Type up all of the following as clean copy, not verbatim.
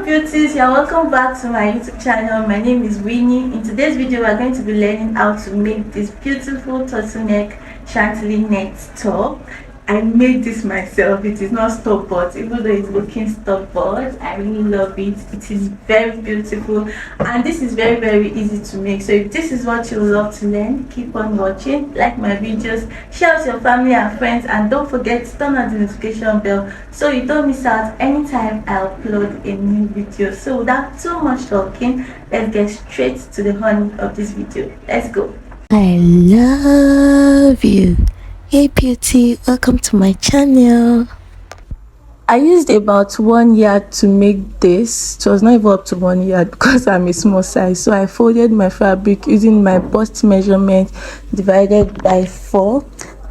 Beauties, you're welcome back to my YouTube channel. My name is Winnie. In today's video we are going to be learning how to make this beautiful turtleneck chantilly neck top. I made this myself. It is not store-bought, even though it's looking store-bought. I really love it. It is very beautiful and this is very easy to make. So if this is what you love to learn, keep on watching, like my videos, share with your family and friends, and don't forget to turn on the notification bell so you don't miss out anytime I upload a new video. So without too much talking, let's get straight to the honey of this video. Let's go. I love you. Hey beauty, welcome to my channel. I used about 1 yard to make this. It was not even up to 1 yard because I'm a small size, so I folded my fabric using my bust measurement divided by 4,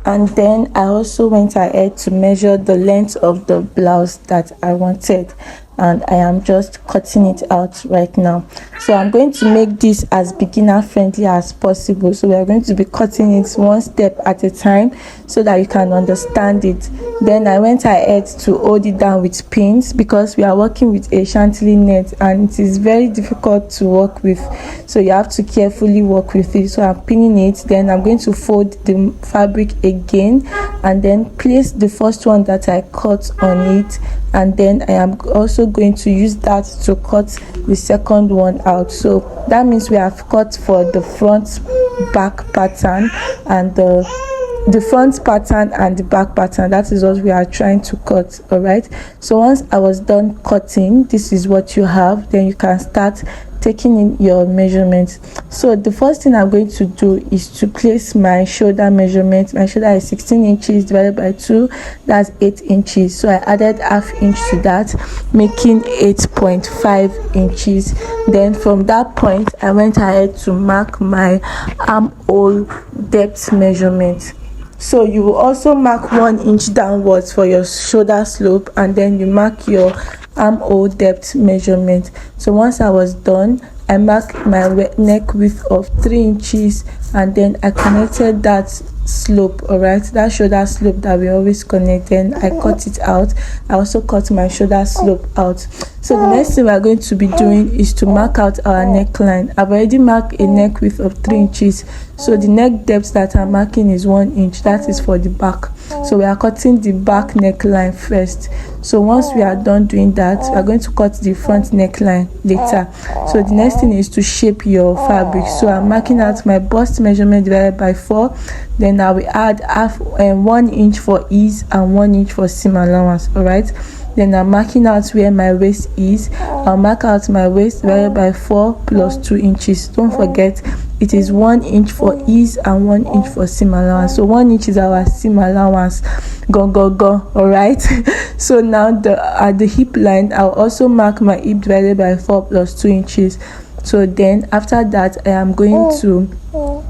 and then I also went ahead to measure the length of the blouse that I wanted, and I am just cutting it out right now. So I'm going to make this as beginner friendly as possible, so we are going to be cutting it one step at a time so that you can understand it. Then I went ahead to hold it down with pins because we are working with a chantilly net and it is very difficult to work with, so you have to carefully work with it. So I'm pinning it, then I'm going to fold the fabric again and then place the first one that I cut on it, and then I am also going to use that to cut the second one out. So that means we have cut for the front back pattern and the front pattern and the back pattern. That is what we are trying to cut. All right, so once I was done cutting, this is what you have. Then you can start taking in your measurements. So the first thing I'm going to do is to place my shoulder measurement. My shoulder is 16 inches divided by 2, that's 8 inches. So I added ½ inch to that, making 8.5 inches. Then from that point I went ahead to mark my armhole depth measurement. So you will also mark 1 inch downwards for your shoulder slope, and then you mark your armhole depth measurement. So once I was done, I marked my neck width of 3 inches, and then I connected that slope, all right, that shoulder slope that we always connect. Then I cut it out. I also cut my shoulder slope out. So the next thing we are going to be doing is to mark out our neckline. I've already marked a neck width of 3 inches, so the neck depth that I'm marking is 1 inch. That is for the back. So we are cutting the back neckline first. So once we are done doing that, we are going to cut the front neckline later. So the next thing is to shape your fabric. So I'm marking out my bust measurement divided by 4. Then I will add 1 inch for ease and 1 inch for seam allowance. All right, then I'm marking out where my waist is. I'll mark out my waist divided by 4 plus 2 inches. Don't forget, it is 1 inch for ease and 1 inch for seam allowance. So 1 inch is our seam allowance. Go. All right. So now at the hip line, I'll also mark my hip divided by 4 plus 2 inches. So then after that, I am going to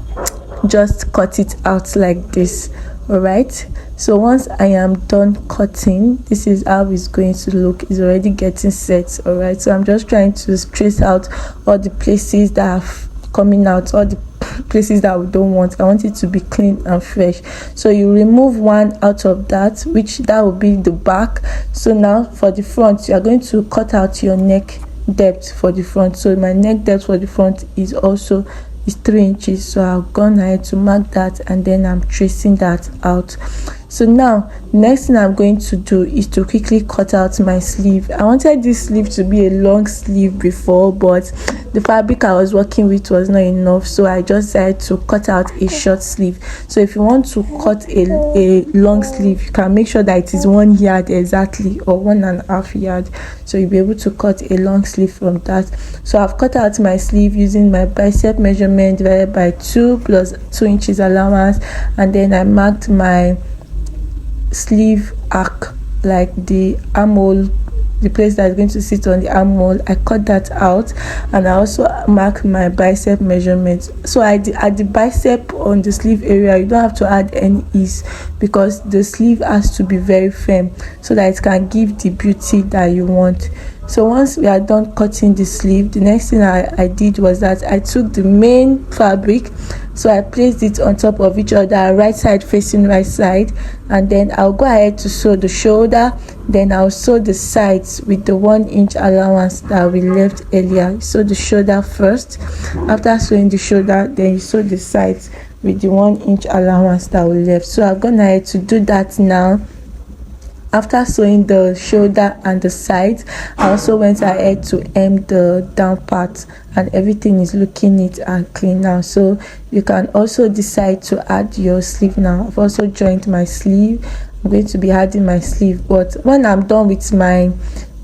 just cut it out like this. All right, so once I am done cutting, this is how it's going to look. It's already getting set. All right, so I'm just trying to trace out all the places that are coming out, all the places that we don't want. I want it to be clean and fresh. So you remove one out of that, which that will be the back. So now for the front, you are going to cut out your neck depth for the front. So my neck depth for the front is 3 inches. So I've gone ahead to mark that, and then I'm tracing that out. So now next thing I'm going to do is to quickly cut out my sleeve. I wanted this sleeve to be a long sleeve before, but the fabric I was working with was not enough, so I just decided to cut out a short sleeve. So if you want to cut a long sleeve, you can make sure that it is 1 yard exactly, or 1.5 yard, so you'll be able to cut a long sleeve from that. So I've cut out my sleeve using my bicep measurement divided by 2 plus 2 inches allowance, and then I marked my sleeve arc, like the armhole, the place that's going to sit on the armhole. I cut that out, and I also mark my bicep measurement. So at the bicep on the sleeve area, you don't have to add any ease because the sleeve has to be very firm so that it can give the beauty that you want. So once we are done cutting the sleeve, the next thing I did was that I took the main fabric, so I placed it on top of each other, right side facing right side, and then I'll go ahead to sew the shoulder, then I'll sew the sides with the 1-inch allowance that we left earlier. Sew the shoulder first. After sewing the shoulder, then you sew the sides with the 1-inch allowance that we left. So I've gone ahead to do that now. After sewing the shoulder and the sides, I also went ahead to hem the down part, and everything is looking neat and clean now. So you can also decide to add your sleeve now. I've also joined my sleeve. I'm going to be adding my sleeve, but when I'm done with my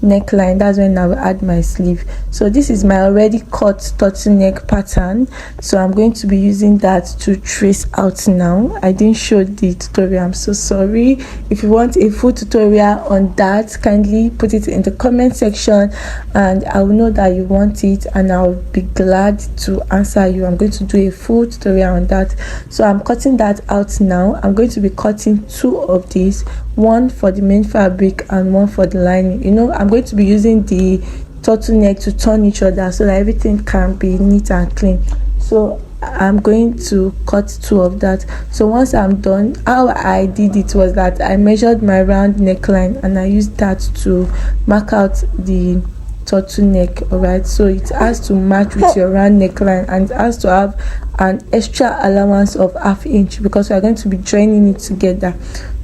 neckline, that's when I will add my sleeve. So this is my already cut turtleneck pattern, so I'm going to be using that to trace out now. I didn't show the tutorial, I'm so sorry. If you want a full tutorial on that, kindly put it in the comment section and I will know that you want it, and I'll be glad to answer you. I'm going to do a full tutorial on that. So I'm cutting that out now. I'm going to be cutting 2 of these, one for the main fabric and one for the lining. You know, I'm going to be using the turtleneck to turn each other so that everything can be neat and clean. So I'm going to cut 2 of that. So once I'm done, how I did it was that I measured my round neckline and I used that to mark out the turtleneck. All right, so it has to match with your round neckline and it has to have an extra allowance of 1/2 inch because we are going to be joining it together.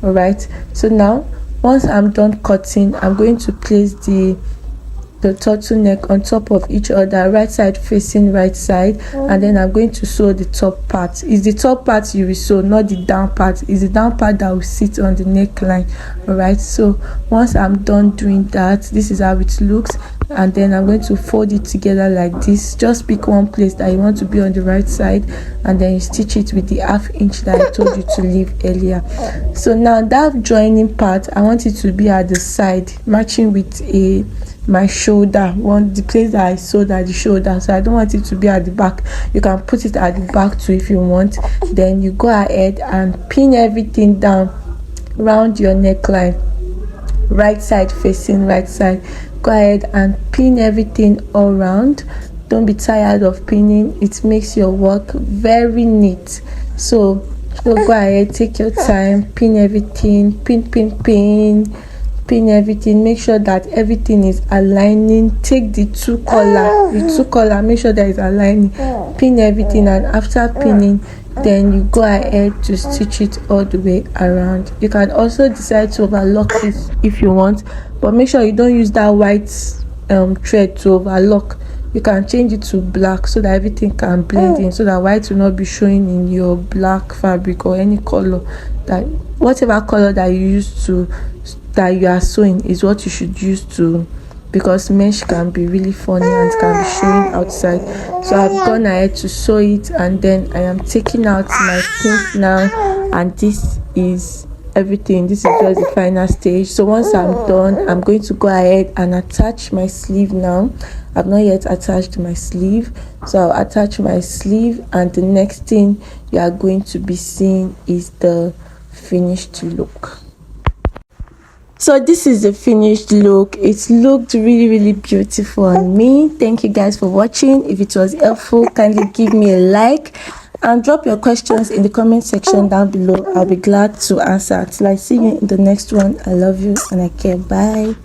All right, so now once I'm done cutting, I'm going to place the turtleneck on top of each other, right side facing right side, and then I'm going to sew the top part. It's the top part you will sew, not the down part. It's the down part that will sit on the neckline. All right, so once I'm done doing that, this is how it looks, and then I'm going to fold it together like this. Just pick one place that you want to be on the right side, and then you stitch it with the 1/2 inch that I told you to leave earlier. So now that joining part, I want it to be at the side, matching with my shoulder, the place that I sewed at the shoulder. So I don't want it to be at the back. You can put it at the back too if you want. Then you go ahead and pin everything down around your neckline, right side facing right side. Go ahead and pin everything all around. Don't be tired of pinning, it makes your work very neat. So go ahead, take your time, pin everything, pin everything. Make sure that everything is aligning. Take the two collar, make sure that it's aligning. Pin everything, and after pinning, then you go ahead to stitch it all the way around. You can also decide to overlock it if you want, but make sure you don't use that white thread to overlock. You can change it to black so that everything can blend in, so that white will not be showing in your black fabric or any color. That whatever color that you are sewing is what you should use to, because mesh can be really funny and can be showing outside. So I've gone ahead to sew it, and then I am taking out my pins now, and this is everything. This is just the final stage. So once I'm done, I'm going to go ahead and attach my sleeve now. I've not yet attached my sleeve, so I'll attach my sleeve, and the next thing you are going to be seeing is the finished look. So this is the finished look. It looked really beautiful on me. Thank you guys for watching. If it was helpful, kindly give me a like and drop your questions in the comment section down below. I'll be glad to answer. Till I see you in the next one, I love you and I care. Bye.